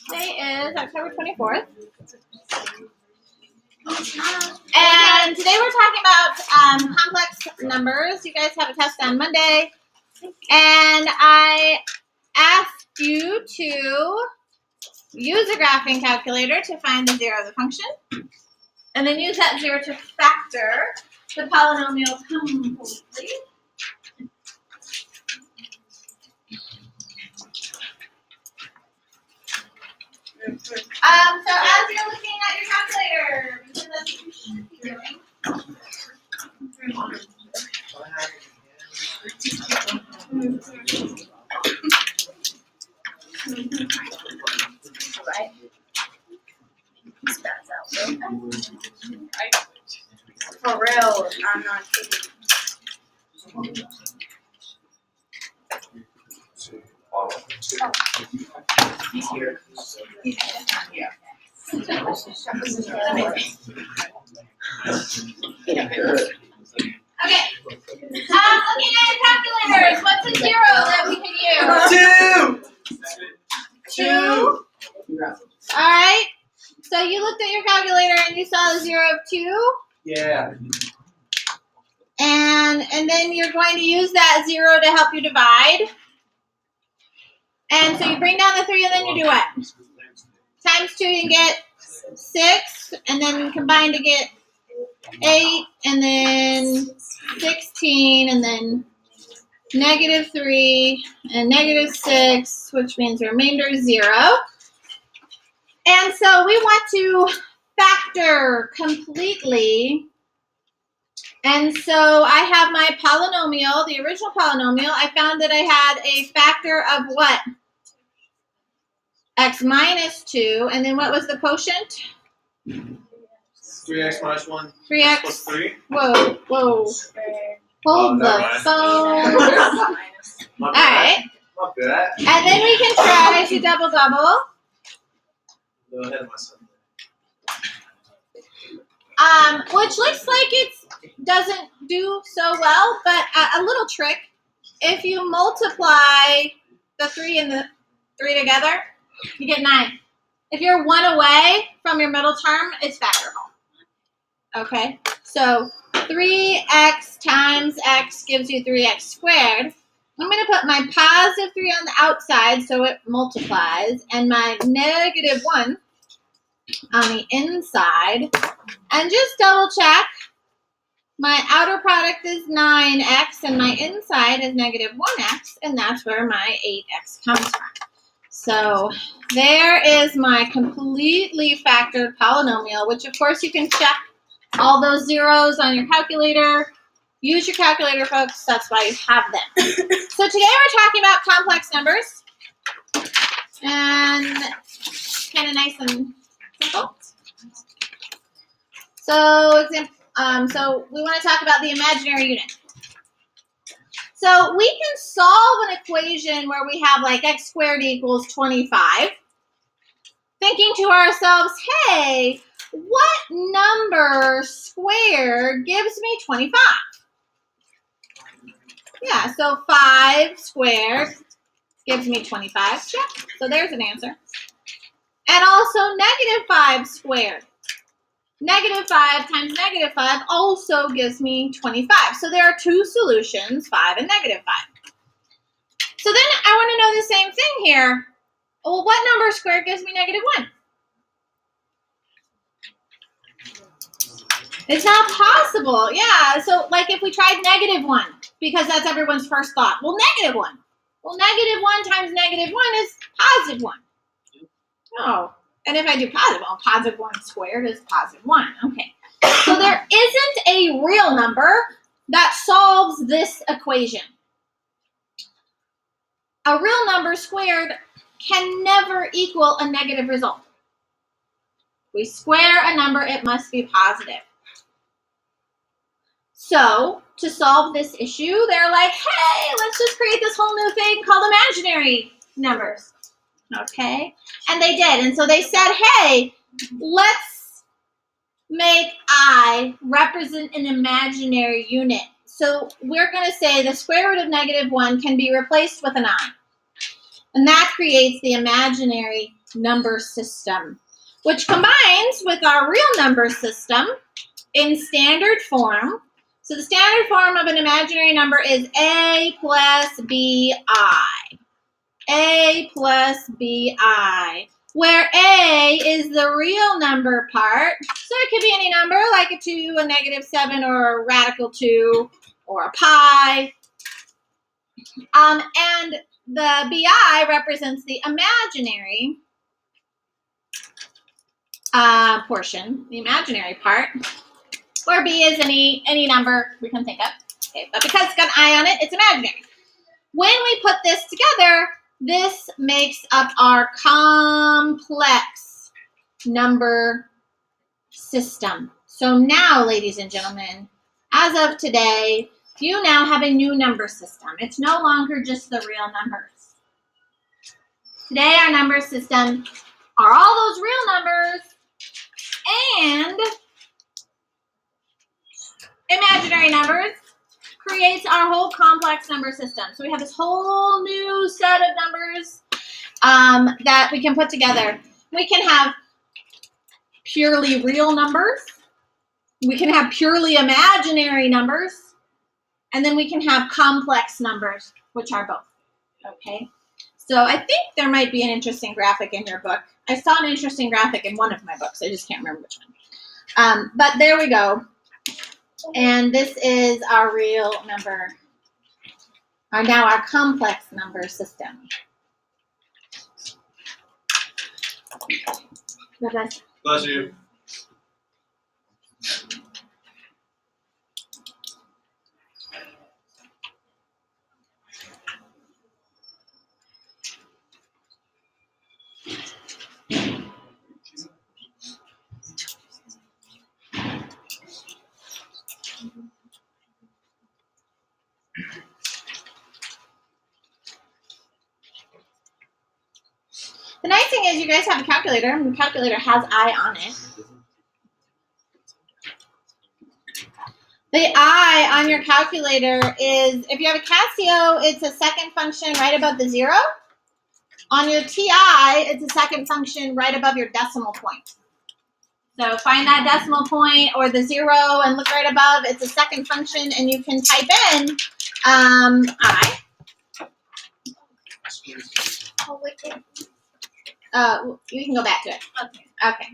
Today is October 24th. And today we're talking about complex numbers. You guys have a test on Monday. And I asked you to use a graphing calculator to find the zero of the function. And then use that zero to factor the polynomial completely. So as you're looking at your calculator, right? For real, I'm not kidding. He's here. Yeah. Okay. Looking at calculators, what's a zero that we can use? 2. 2. All right. So you looked at your calculator and you saw the zero of 2. Yeah. And then you're going to use that zero to help you divide. And so you bring down the 3 and then you do what? Times 2 you get 6, and then combine to get 8, and then 16, and then -3 and -6, which means the remainder is 0. And so we want to factor completely. And so I have my polynomial, the original polynomial. I found that I had a factor of what? X minus 2. And then what was the quotient? 3x minus 1. 3x plus 3. Whoa. Hold the phone. All right. Not bad. And then we can try to double. Go ahead of myself. Which looks like it doesn't do so well, but a little trick. If you multiply the 3 and the 3 together, you get 9. If you're 1 away from your middle term, it's factorable. Okay, so 3x times x gives you 3x squared. I'm going to put my positive 3 on the outside so it multiplies, and my -1 on the inside. And just double check. My outer product is 9x, and my inside is -1x, and that's where my 8x comes from. So there is my completely factored polynomial, which of course you can check all those zeros on your calculator. Use your calculator, folks. That's why you have them. So today we're talking about complex numbers. And kind of nice and simple. So we want to talk about the imaginary unit. So we can solve an equation where we have like x squared equals 25. Thinking to ourselves, hey, what number squared gives me 25? Yeah, so 5 squared gives me 25. Check. So there's an answer. And also -5 squared. -5 times -5 also gives me 25. So there are 2 solutions, 5 and -5. So then I want to know the same thing here. Well, what number squared gives me -1? It's not possible. Yeah, so like if we tried -1, because that's everyone's first thought. Well, -1. Well, -1 times -1 is +1. Oh, and if I do positive, well, +1 squared is +1. Okay, so there isn't a real number that solves this equation. A real number squared can never equal a negative result. If we square a number, it must be positive. So to solve this issue, they're like, hey, let's just create this whole new thing called imaginary numbers. Okay, and they did. And so they said, hey, let's make I represent an imaginary unit. So we're going to say the square root of -1 can be replaced with an I. And that creates the imaginary number system, which combines with our real number system in standard form. So the standard form of an imaginary number is a plus bi. A plus bi, where a is the real number part. So it could be any number, like a 2, a -7, or a radical 2, or a pi. And the bi represents the imaginary portion, the imaginary part, where b is any number we can think of. Okay, but because it's got an I on it, it's imaginary. When we put this together, this makes up our complex number system. So now, ladies and gentlemen, as of today, you now have a new number system. It's no longer just the real numbers. Today, our number system are all those real numbers and imaginary numbers. Creates our whole complex number system. So we have this whole new set of numbers that we can put together. We can have purely real numbers. We can have purely imaginary numbers. And then we can have complex numbers, which are both. Okay? So I think there might be an interesting graphic in your book. I saw an interesting graphic in one of my books. I just can't remember which one. But there we go. And this is our real number, or now our complex number system. God bless. Bless you. The nice thing is you guys have a calculator, and the calculator has I on it. The I on your calculator is, if you have a Casio, it's a second function right above the 0. On your TI, it's a second function right above your decimal point. So find that decimal point or the 0 and look right above. It's a second function, and you can type in I. You can go back to it. Okay.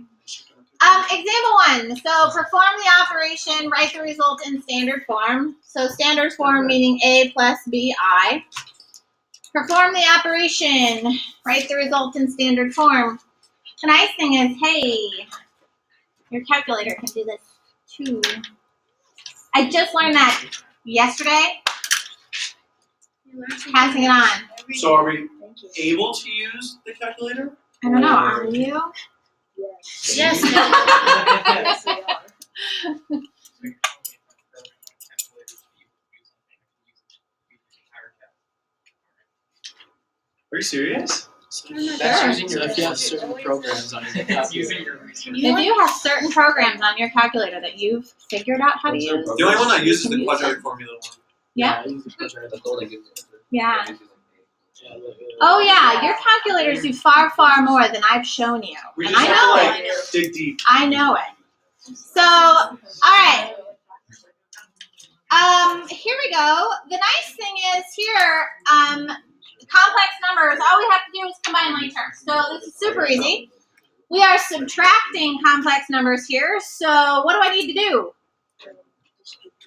Example 1. So perform the operation, write the result in standard form. So standard form meaning a plus bi. Perform the operation, write the result in standard form. The nice thing is, hey, your calculator can do this too. I just learned that yesterday. Passing it on. So are we able to use the calculator? I don't know. Are you? Yes. Yes, we are. Are you serious? That's using your, if you have certain programs on your calculator. If you have certain programs on your calculator that you've figured out how to use, The only one that uses Can the you quadratic formula one. Yeah. I use the quadratic. yeah. Oh yeah, your calculators do far, far more than I've shown you. We And just I have know to it. like dig deep. I know it. So, all right. Here we go. The nice thing is here, complex numbers, all we have to do is combine like terms. So this is super easy. We are subtracting complex numbers here. So what do I need to do?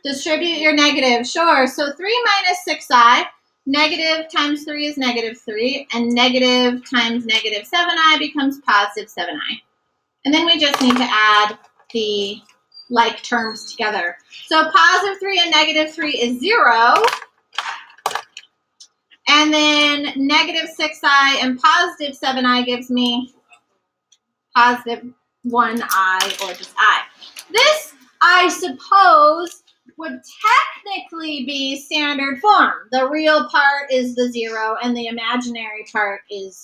Distribute your negative. Sure. So 3 minus 6i. Negative times 3 is -3. And negative times -7i becomes positive 7i. And then we just need to add the like terms together. So positive 3 and -3 is 0. And then negative 6i and positive 7i gives me positive 1i, or just I. This, I suppose, would technically be standard form. The real part is the 0 and the imaginary part is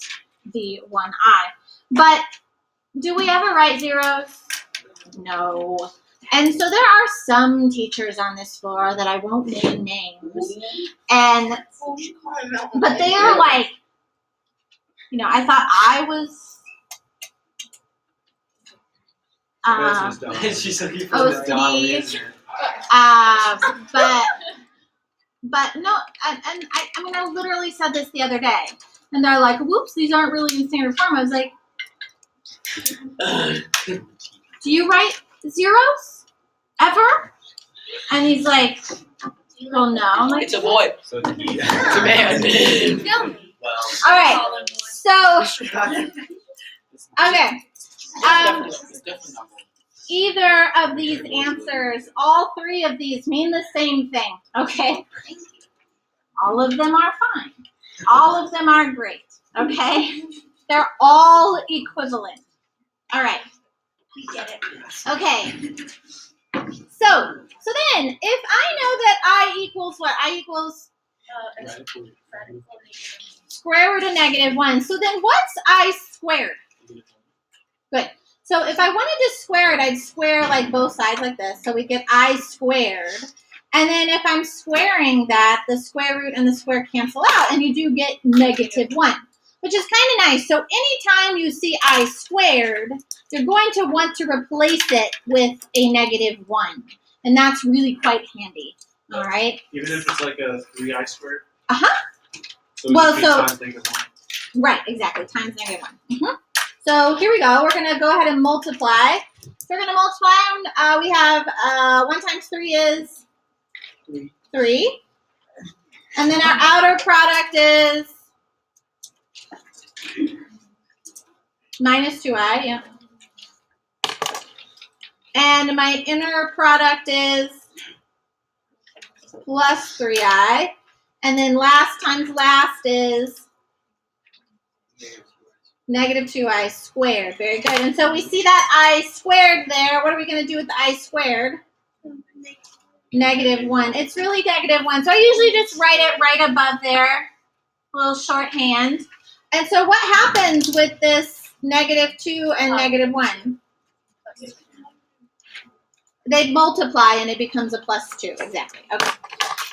the 1i. But do we ever write zeros? No. And so there are some teachers on this floor that I won't name names. But they are like, I thought I was She's looking for OCD. the Donald, isn't it? But no, and I mean, I literally said this the other day, and they're like, "Whoops, these aren't really in standard form." I was like, "Do you write zeros ever?" And he's like, "Well, no." I'm like, It's a boy. So it's E. It's a man. Well, "All right, so okay." It's definitely not boy. Either of these answers, all three of these mean the same thing, okay? All of them are fine. All of them are great, okay? They're all equivalent. All right. We get it. Okay. So then, if I know that I equals what? I equals Radical. square root of -1. So then what's I squared? Good. So if I wanted to square it, I'd square like both sides like this. So we get I squared. And then if I'm squaring that, the square root and the square cancel out, and you do get -1, which is kind of nice. So anytime you see I squared, you're going to want to replace it with a -1. And that's really quite handy. All right. even if it's like a 3i squared. Uh-huh. So Well, it so- times -1. Right, exactly, times -1. So here we go. We're going to go ahead and multiply. So we're going to multiply. We have 1 times 3 is 3. And then our outer product is -2i, yeah. And my inner product is +3i. And then last times last is -2i squared. Very good. And so we see that I squared there. What are we going to do with the I squared? -1. It's really -1. So I usually just write it right above there. A little shorthand. And so what happens with this -2 and -1? They multiply and it becomes a +2. Exactly. Okay.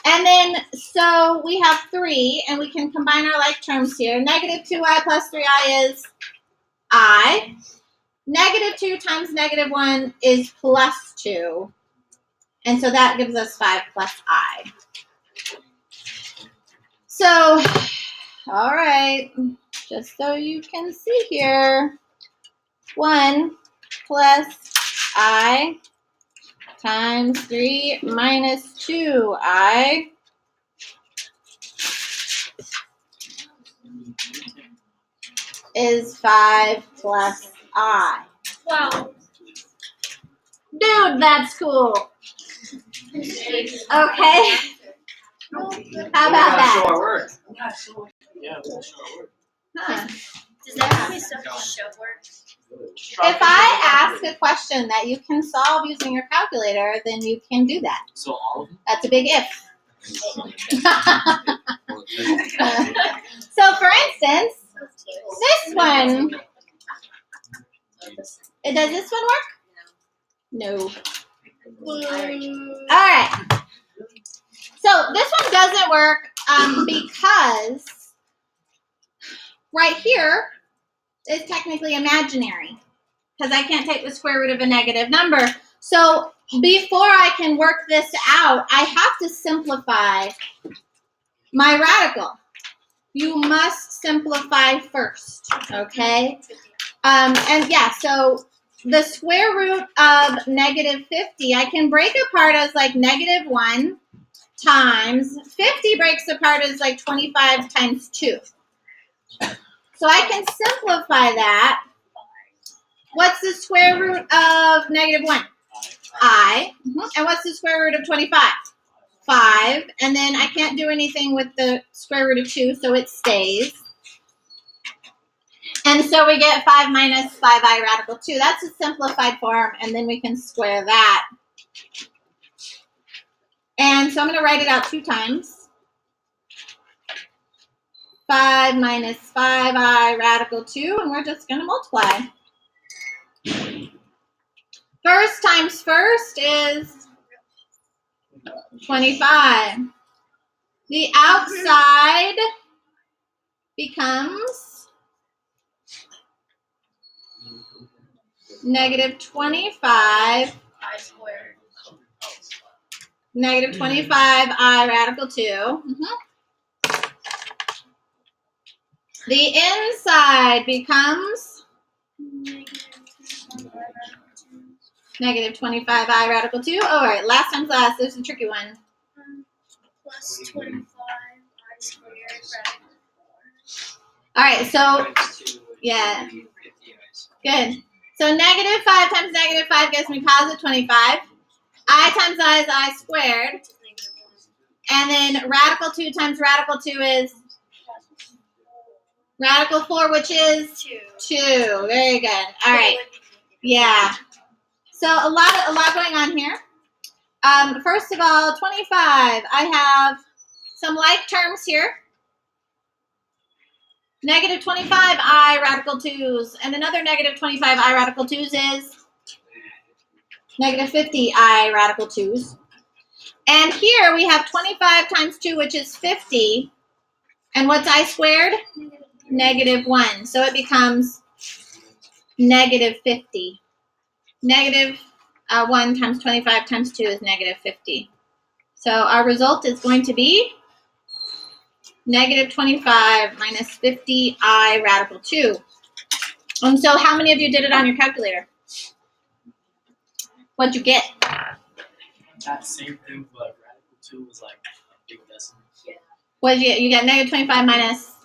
And then, so we have 3, and we can combine our like terms here. -2i plus 3i is I. -2 times -1 is +2. And so that gives us 5 plus I. So, all right, just so you can see here, 1 plus I times 3 minus 2i is 5 plus I. Wow. Dude, that's cool. Okay. How about that? Show our work. Yeah, we'll show our work. Huh. Does that have any stuff to show work? If I ask a question that you can solve using your calculator, then you can do that. So all of them? That's a big if. So, for instance, this one, does this one work? No. All right. So this one doesn't work because right here is technically imaginary because I can't take the square root of a negative number. So before I can work this out, I have to simplify my radical. You must simplify first, okay? And yeah, so the square root of -50, I can break apart as like -1 times 50 breaks apart as like 25 times 2. So I can simplify that. What's the square root of -1? I. And what's the square root of 25? 5. And then I can't do anything with the square root of 2, so it stays. And so we get 5 minus 5i radical 2. That's a simplified form, and then we can square that. And so I'm going to write it out 2 times. 5 minus 5i radical 2, and we're just going to multiply. First times first is 25. The outside becomes negative 25, I squared. negative 25I radical 2. Mhm. The inside becomes negative 25I radical 2. All right, last time's last. There's a tricky one. Plus 25 I squared radical 4. All right, so Times 2 would be yeah. 50 i's. Good. So negative 5 times negative 5 gives me positive 25. I times I is I squared. And then radical 2 times radical 2 is radical 4, which is 2. Very good. All right. Yeah. So a lot going on here. First of all, 25. I have some like terms here. Negative 25I radical 2's. And another negative 25I radical 2's is negative 50I radical 2's. And here we have 25 times 2, which is 50. And what's I squared? Negative 1. So it becomes negative 50. Negative 1 times 25 times 2 is negative 50. So our result is going to be negative 25 minus 50I radical 2. And so how many of you did it on your calculator? What'd you get? That same thing, but radical 2 was like a big decimal. What did you get? You got negative 25 minus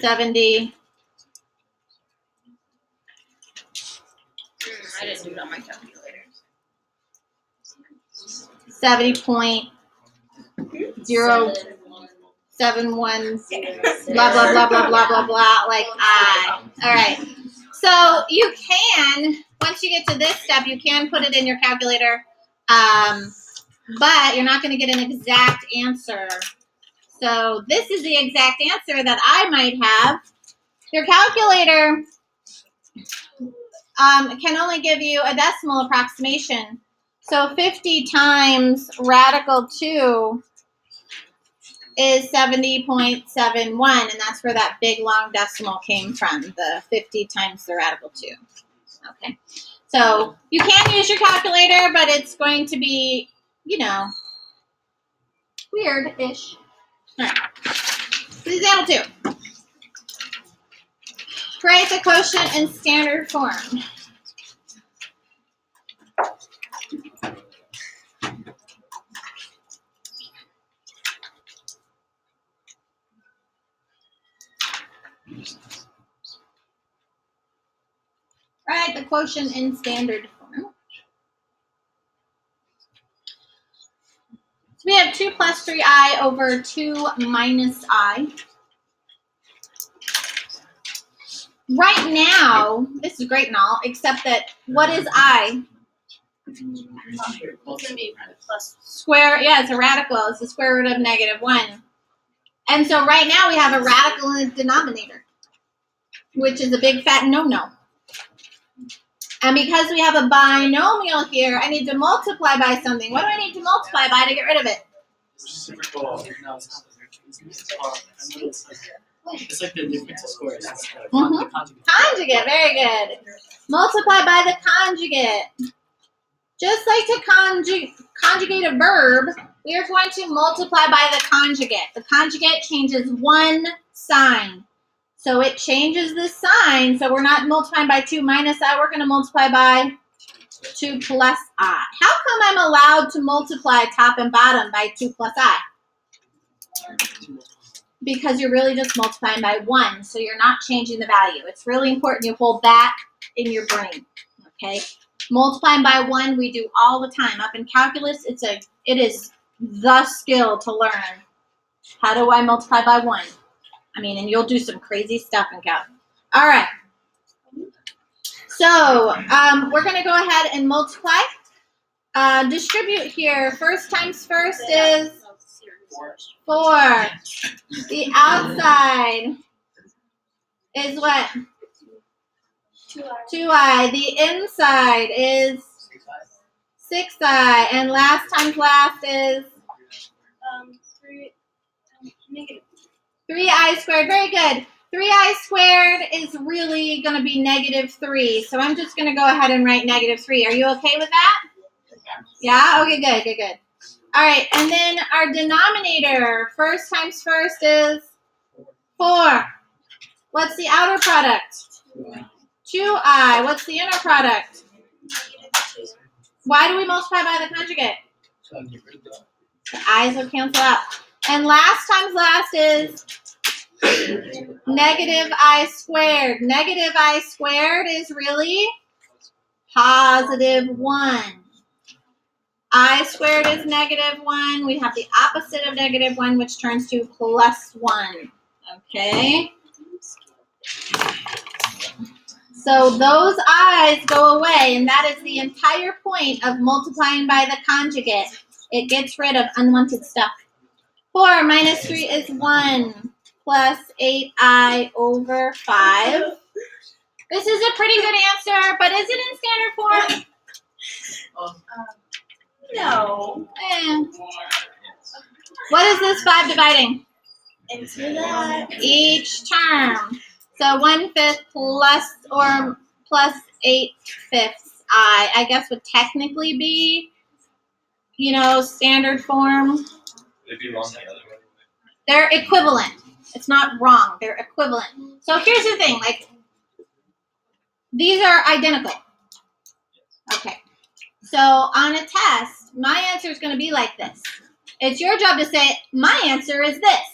70. I didn't do it on my calculator. 70.071 blah blah blah blah blah blah blah like I. All right. So you can, once you get to this step, you can put it in your calculator, but you're not going to get an exact answer. So this is the exact answer that I might have. Your calculator can only give you a decimal approximation. So 50 times radical 2 is 70.71, and that's where that big long decimal came from, the 50 times the radical 2. Okay. So you can use your calculator, but it's going to be, weird-ish. All right. Example 2. Write the quotient in standard form. Write the quotient in standard form. So we have 2 plus 3I over 2 minus I. Right now, this is great and all, except that what is I? It's gonna be plus. Square, yeah, it's a radical. It's the square root of negative 1. And so right now we have a radical in the denominator, which is a big fat no-no. And because we have a binomial here, I need to multiply by something. What do I need to multiply by to get rid of it? No, it's not. It's like the difference of squares. It's the Mhm. conjugate. Conjugate, very good. Multiply by the conjugate. Just like to conjugate a verb, we are going to multiply by the conjugate. The conjugate changes one sign. So it changes the sign. So we're not multiplying by 2 minus I. We're going to multiply by 2 plus I. How come I'm allowed to multiply top and bottom by 2 plus I? Because you're really just multiplying by 1. So you're not changing the value. It's really important you hold that in your brain. Okay? Multiplying by 1 we do all the time. Up in calculus, it is the skill to learn. How do I multiply by 1? I mean, and you'll do some crazy stuff in calc. All right. So we're going to go ahead and multiply. Distribute here. First times first is 4. The outside is what? 2I. The inside is 6I. And last times last is 3 negative. 3I squared. Very good. 3i squared is really going to be -3. So I'm just going to go ahead and write -3. Are you okay with that? Yeah? Okay, good. All right, and then our denominator, first times first is 4. What's the outer product? 2i. What's the inner product? Why do we multiply by the conjugate? The i's will cancel out. And last times last is -i squared. -i squared is really +1. I squared is -1. We have the opposite of -1, which turns to +1. Okay? So those i's go away, and that is the entire point of multiplying by the conjugate. It gets rid of unwanted stuff. 4 minus 3 is 1 plus 8i over 5. This is a pretty good answer, but is it in standard form? No. What is this 5 dividing? Into that. Each term. So 1/5 plus 8/5 I guess would technically be, standard form. It'd be wrong the other way. They're equivalent. It's not wrong. They're equivalent. So here's the thing, these are identical. Okay. So on a test, my answer is going to be like this. It's your job to say, my answer is this.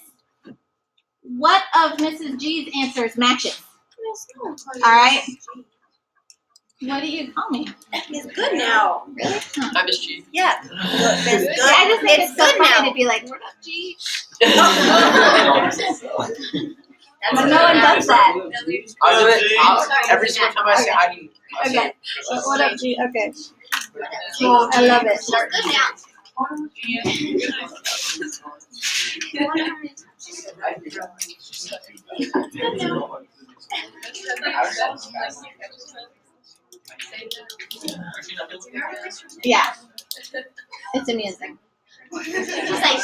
What of Mrs. G's answers matches? All right. What do you call me? It's good now. Really? Huh. I miss G. Yeah. It's good. I just think it's so good funny now. to be like, what up, G? That's No one does that. I'll do it. Every single time I say hi to you. I'll say, Okay. What up, G? Okay. Well, I love it. It's good now. Yeah. It's amusing. Just like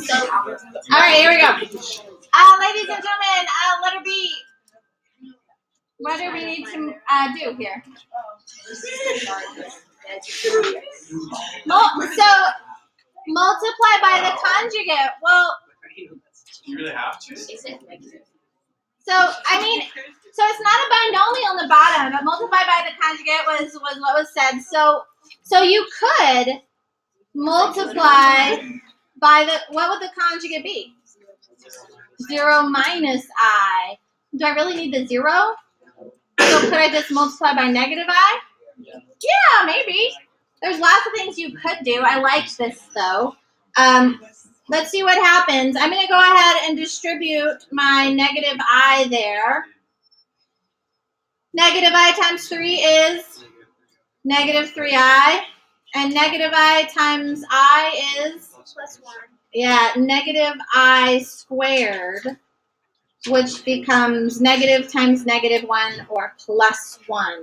so. All right, here we go. Ladies and gentlemen, letter B. What do we need to do here? So, multiply by the conjugate. Well, You really have to? so it's not a binomial on the bottom, but multiply by the conjugate was what was said. So you could multiply by what would the conjugate be? 0 minus I. Do I really need the 0? So could I just multiply by -I? Yeah, maybe. There's lots of things you could do. I like this though. Let's see what happens. I'm going to go ahead and distribute my -I there. -I times 3 is -3i. And -I times I is, +1. yeah, -I squared, which becomes negative times -1 or +1.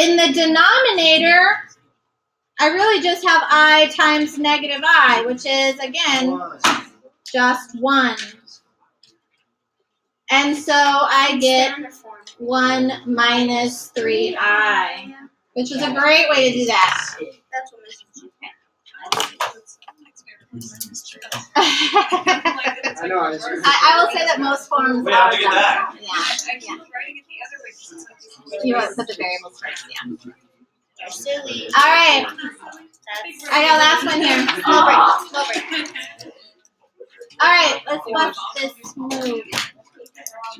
In the denominator, I really just have I times -I, which is, again, just 1. And so I get Standard form. 1 minus 3i, which is a great way to do that. That's what Mrs. G. I will say that most forms Wait, how are do you get that? Yeah. You wrote put the variables first, yeah. You're silly. All right. That's I got last one here. no break. No break. All right, let's watch this move.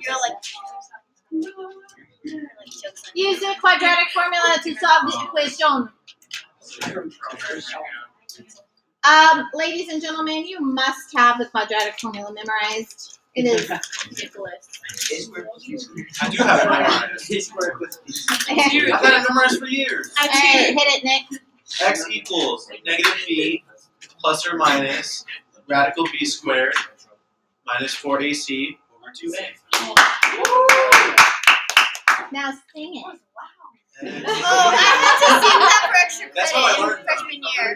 You're like jokes on Use the quadratic formula to solve the equation. Ladies and gentlemen, you must have the quadratic formula memorized. It is ridiculous. I do have it memorized. I've had it memorized for years. All right, hit it, Nick. X equals -b plus or minus radical b squared minus 4ac over 2a. Now sing it. Oh, I had to sing that for extra That's how I credit in learned. freshman year.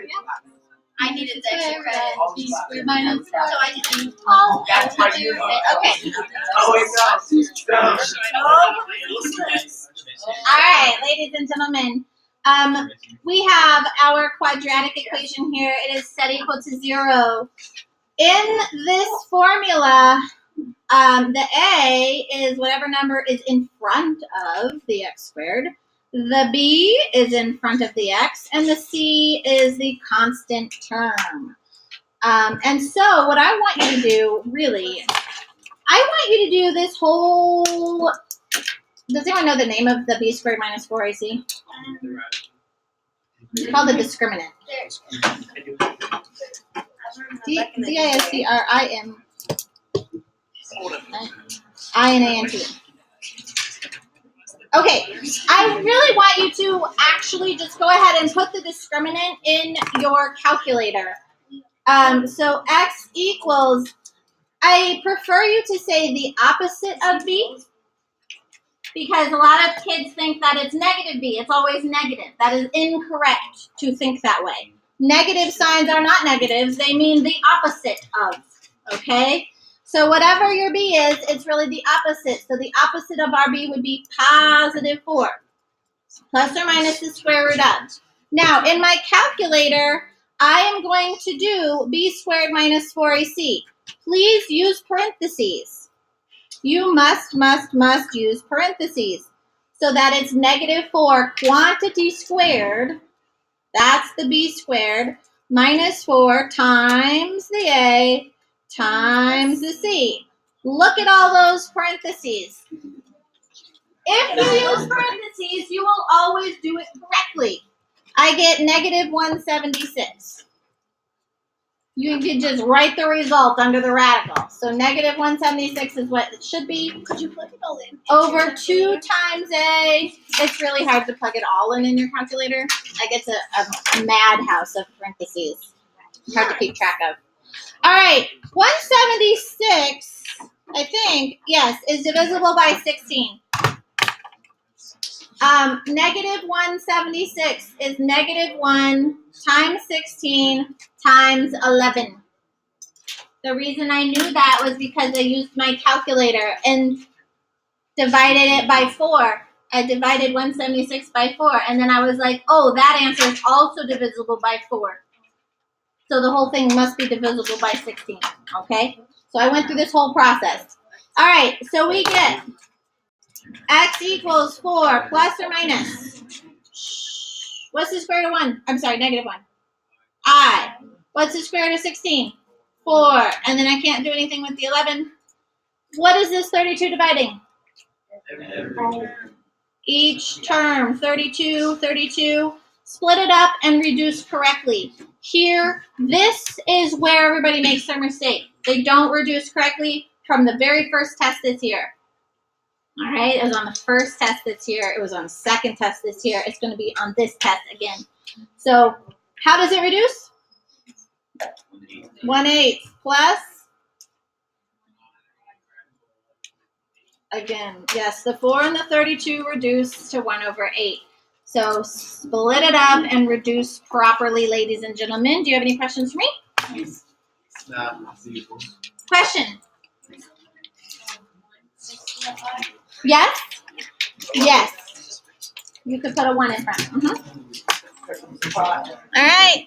I needed the extra credit. B squared minus So I didn't. all That's what you- okay. Oh, it does. All right, ladies and gentlemen. We have our quadratic equation here. It is set equal to 0. In this formula, the a is whatever number is in front of the x squared. The b is in front of the x, and the c is the constant term. And so what I want you to do, really, I want you to do this whole, does anyone know the name of the b squared minus 4ac? It's called the discriminant. D-I-S-C-R-I-M I-N-A-N-T. Okay, I really want you to actually just go ahead and put the discriminant in your calculator. So x equals, I prefer you to say the opposite of b, because a lot of kids think that it's negative b. It's always negative. That is incorrect to think that way. Negative signs are not negatives. They mean the opposite of, okay? So whatever your b is, it's really the opposite. So the opposite of our b would be positive 4. Plus or minus the square root of. Now, in my calculator, I am going to do b squared minus 4ac. Please use parentheses. You must use parentheses so that it's negative 4 quantity squared. That's the b squared minus 4 times the a times the c. Look at all those parentheses. If you use parentheses, you will always do it correctly. I get negative 176. You can just write the result under the radical. So negative 176 is what it should be. Could you plug it all in? Over 2 times a. It's really hard to plug it all in your calculator. Like it's a madhouse of parentheses. Hard to keep track of. All right, 176, I think, yes, is divisible by 16. Negative 176 is negative 1 times 16 times 11. The reason I knew that was because I used my calculator and divided it by 4. I divided 176 by 4, and then I was like, oh, that answer is also divisible by 4. So the whole thing must be divisible by 16, okay? So I went through this whole process. All right, so we get x equals 4 plus or minus. What's the square root of 1? I'm sorry, negative 1. I. What's the square root of 16? 4. And then I can't do anything with the 11. What is this 32 dividing? Each term, 32, 32. Split it up and reduce correctly. Here, this is where everybody makes their mistake. They don't reduce correctly from the very first test this year. All right, it was on the first test this year. It was on the second test this year. It's going to be on this test again. So how does it reduce? 1/8 plus, again, yes, the 4 and the 32 reduce to 1/8. So split it up and reduce properly, ladies and gentlemen. Do you have any questions for me? Question? Yes? Yes. You could put a 1 in front. All right.